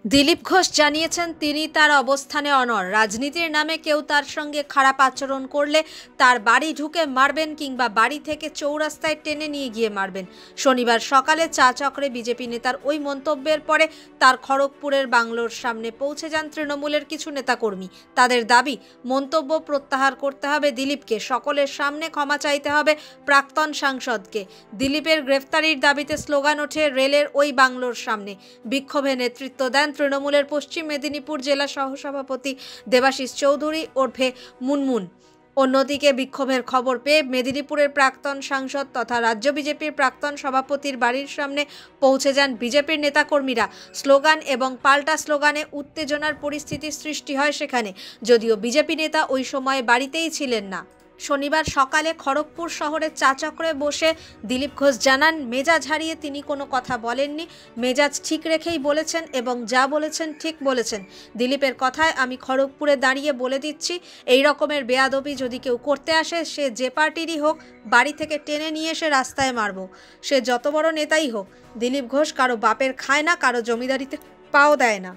দিলীপ ঘোষ জানিয়েছেন তিনি তার অবস্থানে অনড়। রাজনীতির নামে কেউ তার সঙ্গে খারাপ আচরণ করলে তার বাড়ি ঢুকে মারবেন কিংবা বাড়ি থেকে চৌরাস্তায় টেনে নিয়ে গিয়ে মারবেন। শনিবার সকালে চা চক্রে বিজেপি নেতার ওই মন্তব্যের পরে তার খড়গপুরের বাংলোর সামনে পৌঁছে যান তৃণমূলের কিছু নেতাকর্মী। তাদের দাবি, মন্তব্য প্রত্যাহার করতে হবে দিলীপকে, সকলের সামনে ক্ষমা চাইতে হবে প্রাক্তন সাংসদকে। দিলীপের গ্রেফতারির দাবিতে স্লোগান ওঠে রেলের ওই বাংলোর সামনে। বিক্ষোভে নেতৃত্ব দেন তৃণমূলের পশ্চিম মেদিনীপুর জেলা সহসভাপতি দেবাশিস চৌধুরী ওরফে মুনমুন। অন্যদিকে বিক্ষোভের খবর পেয়ে মেদিনীপুরের প্রাক্তন সাংসদ তথা রাজ্য বিজেপির প্রাক্তন সভাপতির বাড়ির সামনে পৌঁছে যান বিজেপির নেতাকর্মীরা। স্লোগান এবং পাল্টা স্লোগানে উত্তেজনার পরিস্থিতি সৃষ্টি হয় সেখানে, যদিও বিজেপি নেতা ওই সময় বাড়িতেই ছিলেন না। শনিবার সকালে খড়গপুর শহরের চা চক্রে বসে দিলীপ ঘোষ জানান, মেজাজ হারিয়ে তিনি কোনো কথা বলেননি, মেজাজ ঠিক রেখেই বলেছেন এবং যা বলেছেন ঠিক বলেছেন। দিলীপের কথায় আমি খড়গপুরে দাঁড়িয়ে বলে দিচ্ছি, এই রকমের বেয়াদবি যদি কেউ করতে আসে, সে যে পার্টিরই হোক, বাড়ি থেকে টেনে নিয়ে এসে রাস্তায় মারব, সে যত বড় নেতাই হোক। দিলীপ ঘোষ কারো বাপের খায় না, কারো জমিদারিতে পাও দেয় না।